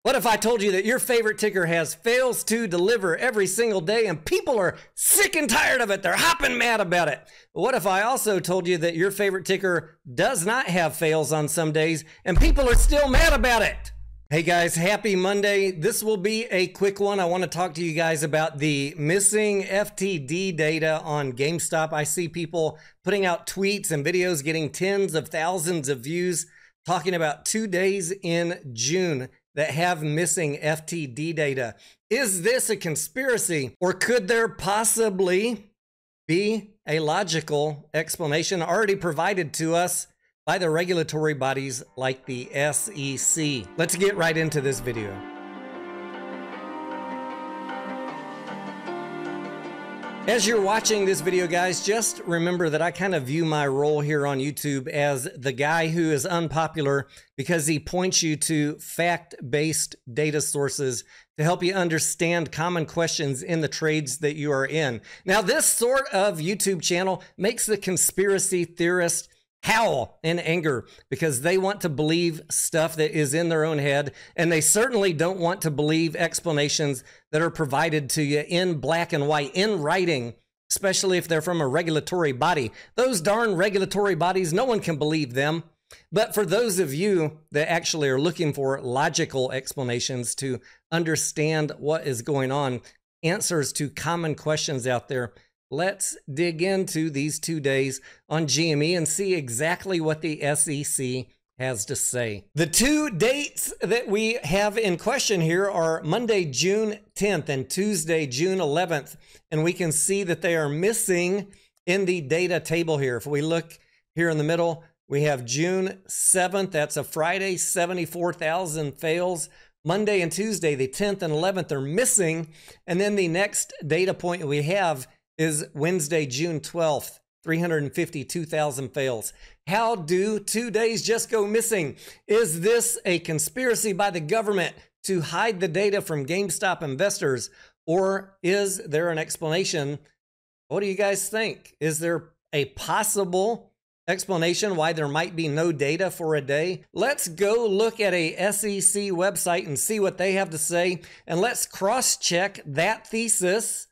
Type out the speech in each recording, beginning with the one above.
What if I told you that your favorite ticker fails to deliver every single day and people are sick and tired of it? They're hopping mad about it. What if I also told you that your favorite ticker does not have fails on some days and people are still mad about it? Hey guys, happy Monday. This will be a quick one. I want to talk to you guys about the missing FTD data on Gamestop. I see people putting out tweets and videos getting tens of thousands of views talking about 2 days in June that have missing FTD data. Is this a conspiracy, or could there possibly be a logical explanation already provided to us by the regulatory bodies like the SEC? Let's get right into this video. As you're watching this video, guys, just remember that I kind of view my role here on YouTube as the guy who is unpopular because he points you to fact-based data sources to help you understand common questions in the trades that you are in. Now, this sort of YouTube channel makes the conspiracy theorist howl in anger because they want to believe stuff that is in their own head, and they certainly don't want to believe explanations that are provided to you in black and white, in writing, especially if they're from a regulatory body. Those darn regulatory bodies, no one can believe them. But for those of you that actually are looking for logical explanations to understand what is going on, answers to common questions out there, let's dig into these 2 days on GME and see exactly what the SEC has to say. The 2 dates that we have in question here are Monday, June 10th and Tuesday, June 11th. And we can see that they are missing in the data table here. If we look here in the middle, we have June 7th. That's a Friday, 74,000 fails. Monday and Tuesday, the 10th and 11th, are missing. And then the next data point we have is Wednesday, June 12th, 352,000 fails. How do 2 days just go missing? Is this a conspiracy by the government to hide the data from GameStop investors, or is there an explanation? What do you guys think? Is there a possible explanation why there might be no data for a day? Let's go look at a SEC website and see what they have to say, and let's cross-check that thesis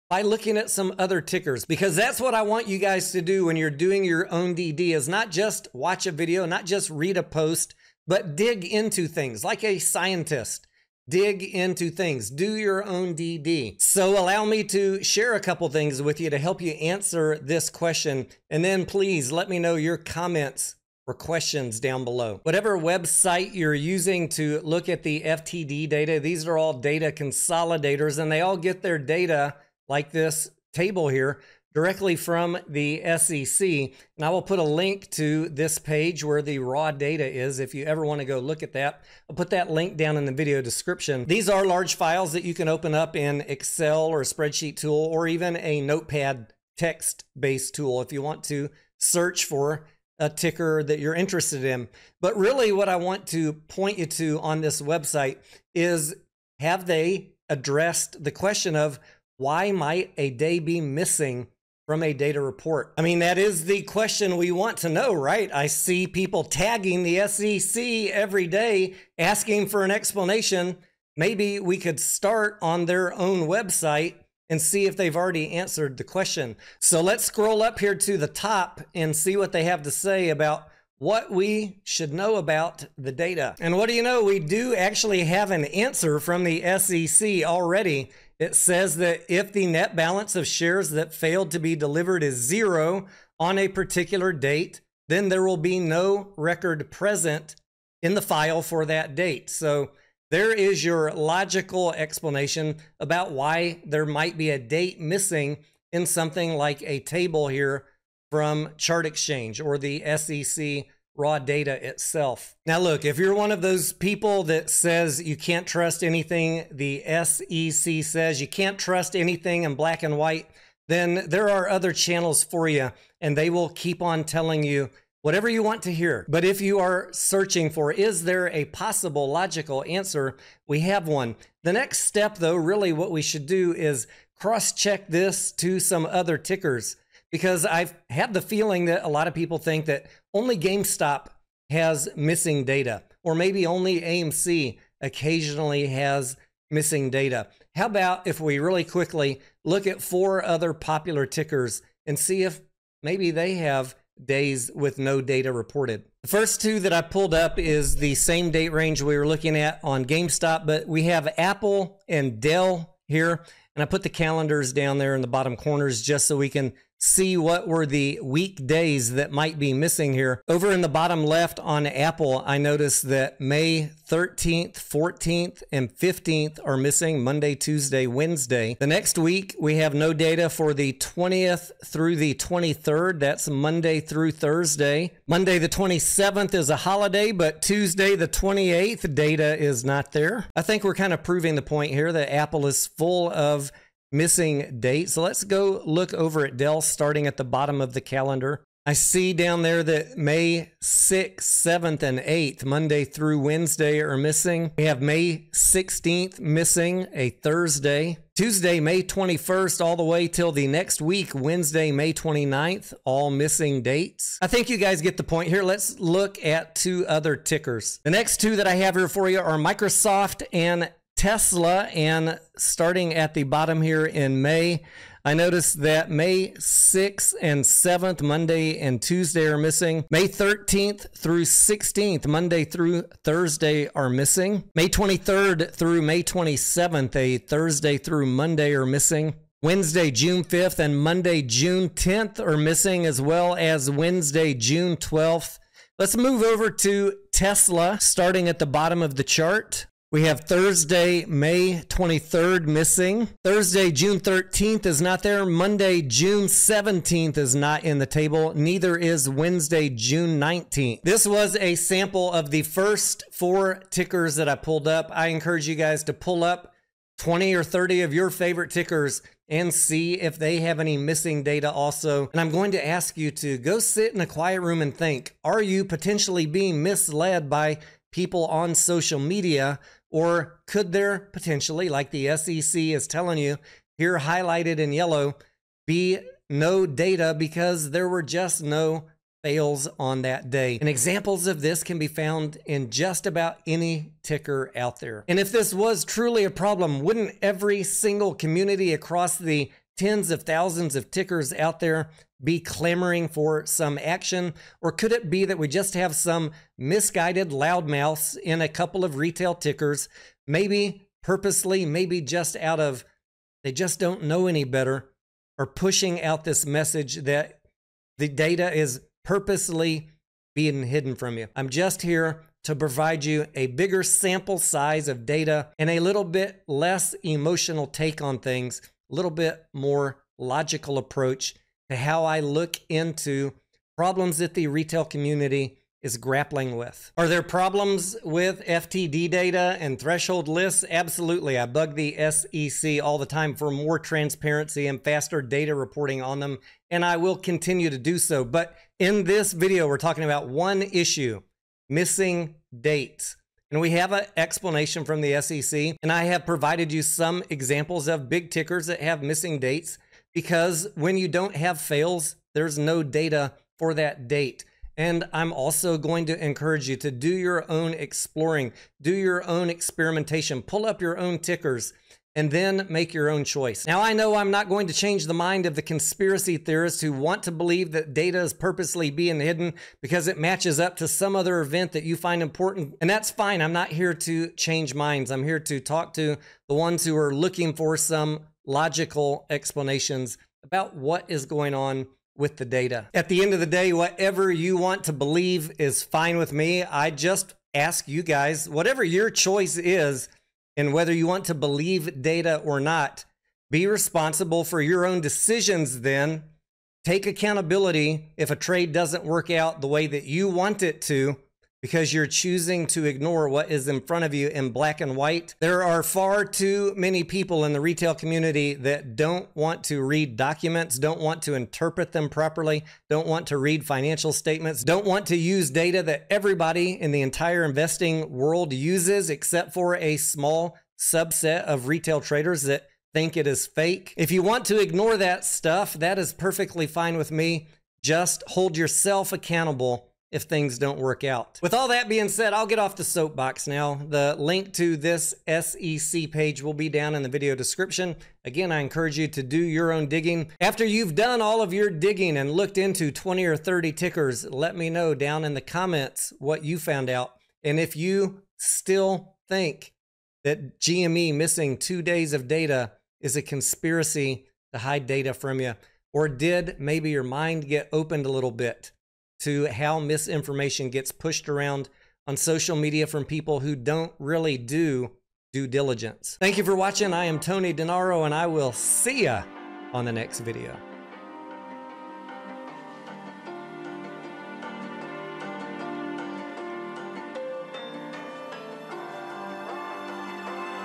by looking at some other tickers, because that's what I want you guys to do when you're doing your own DD, is not just watch a video, not just read a post, but dig into things like a scientist. Dig into things, do your own DD. So allow me to share a couple things with you to help you answer this question. And then please let me know your comments or questions down below. Whatever website you're using to look at the FTD data, these are all data consolidators, and they all get their data like this table here directly from the SEC. And I will put a link to this page where the raw data is if you ever want to go look at that. I'll put that link down in the video description. These are large files that you can open up in Excel or a spreadsheet tool, or even a notepad text-based tool if you want to search for a ticker that you're interested in. But really what I want to point you to on this website is, have they addressed the question of why might a day be missing from a data report? I mean, that is the question we want to know, right? I see people tagging the SEC every day asking for an explanation. Maybe we could start on their own website and see if they've already answered the question. So let's scroll up here to the top and see what they have to say about what we should know about the data. And what do you know? We do actually have an answer from the SEC already. It says that if the net balance of shares that failed to be delivered is 0 on a particular date, then there will be no record present in the file for that date. So there is your logical explanation about why there might be a date missing in something like a table here from Chart Exchange or the SEC raw data itself. Now look, if you're one of those people that says you can't trust anything the SEC says, you can't trust anything in black and white, then there are other channels for you, and they will keep on telling you whatever you want to hear. But if you are searching for, is there a possible logical answer, we have one. The next step, though, really what we should do is cross-check this to some other tickers, because I've had the feeling that a lot of people think that only GameStop has missing data, or maybe only AMC occasionally has missing data. How about if we really quickly look at 4 other popular tickers and see if maybe they have days with no data reported. The first 2 that I pulled up is the same date range we were looking at on Gamestop, but we have Apple and Dell here, and I put the calendars down there in the bottom corners just so we can see what were the weekdays that might be missing here. Over in the bottom left on Apple, I noticed that May 13th, 14th, and 15th are missing, Monday, Tuesday, Wednesday. The next week, we have no data for the 20th through the 23rd. That's Monday through Thursday. Monday the 27th is a holiday, but Tuesday the 28th data is not there. I think we're kind of proving the point here that Apple is full of missing dates. So let's go look over at Dell, starting at the bottom of the calendar. I see down there that May 6th, 7th, and 8th, Monday through Wednesday, are missing. We have May 16th missing, a Thursday. Tuesday, May 21st, all the way till the next week, Wednesday, May 29th, all missing dates. I think you guys get the point here. Let's look at 2 other tickers. The next 2 that I have here for you are Microsoft and Tesla, and starting at the bottom here in May, I noticed that May 6th and 7th, Monday and Tuesday, are missing. May 13th through 16th, Monday through Thursday, are missing. May 23rd through May 27th, a Thursday through Monday, are missing. Wednesday, June 5th and Monday, June 10th are missing, as well as Wednesday, June 12th. Let's move over to Tesla, starting at the bottom of the chart. We have Thursday, May 23rd missing. Thursday, June 13th is not there. Monday, June 17th is not in the table. Neither is Wednesday, June 19th. This was a sample of the first 4 tickers that I pulled up. I encourage you guys to pull up 20 or 30 of your favorite tickers and see if they have any missing data also. And I'm going to ask you to go sit in a quiet room and think, are you potentially being misled by people on social media? Or could there potentially, like the SEC is telling you here highlighted in yellow, be no data because there were just no fails on that day? And examples of this can be found in just about any ticker out there. And if this was truly a problem, wouldn't every single community across the tens of thousands of tickers out there be clamoring for some action? Or could it be that we just have some misguided loudmouths in a couple of retail tickers, maybe purposely, maybe just out of, they just don't know any better, are pushing out this message that the data is purposely being hidden from you? I'm just here to provide you a bigger sample size of data and a little bit less emotional take on things, a little bit more logical approach to how I look into problems that the retail community is grappling with. Are there problems with FTD data and threshold lists? Absolutely. I bug the SEC all the time for more transparency and faster data reporting on them, and I will continue to do so. But in this video, we're talking about one issue: missing dates. And we have an explanation from the SEC, and I have provided you some examples of big tickers that have missing dates, because when you don't have fails, there's no data for that date. And I'm also going to encourage you to do your own exploring, do your own experimentation, pull up your own tickers, and then make your own choice. Now, I know I'm not going to change the mind of the conspiracy theorists who want to believe that data is purposely being hidden because it matches up to some other event that you find important. And that's fine. I'm not here to change minds. I'm here to talk to the ones who are looking for some logical explanations about what is going on with the data. At the end of the day, whatever you want to believe is fine with me. I just ask you guys, whatever your choice is, and whether you want to believe data or not, be responsible for your own decisions then. Take accountability if a trade doesn't work out the way that you want it to, because you're choosing to ignore what is in front of you in black and white. There are far too many people in the retail community that don't want to read documents, don't want to interpret them properly, don't want to read financial statements, don't want to use data that everybody in the entire investing world uses, except for a small subset of retail traders that think it is fake. If you want to ignore that stuff, that is perfectly fine with me. Just hold yourself accountable if things don't work out. With all that being said, I'll get off the soapbox now. The link to this SEC page will be down in the video description. Again, I encourage you to do your own digging. After you've done all of your digging and looked into 20 or 30 tickers, let me know down in the comments what you found out. And if you still think that GME missing 2 days of data is a conspiracy to hide data from you, or did maybe your mind get opened a little bit to how misinformation gets pushed around on social media from people who don't really do due diligence. Thank you for watching. I am Tony Denaro, and I will see ya on the next video.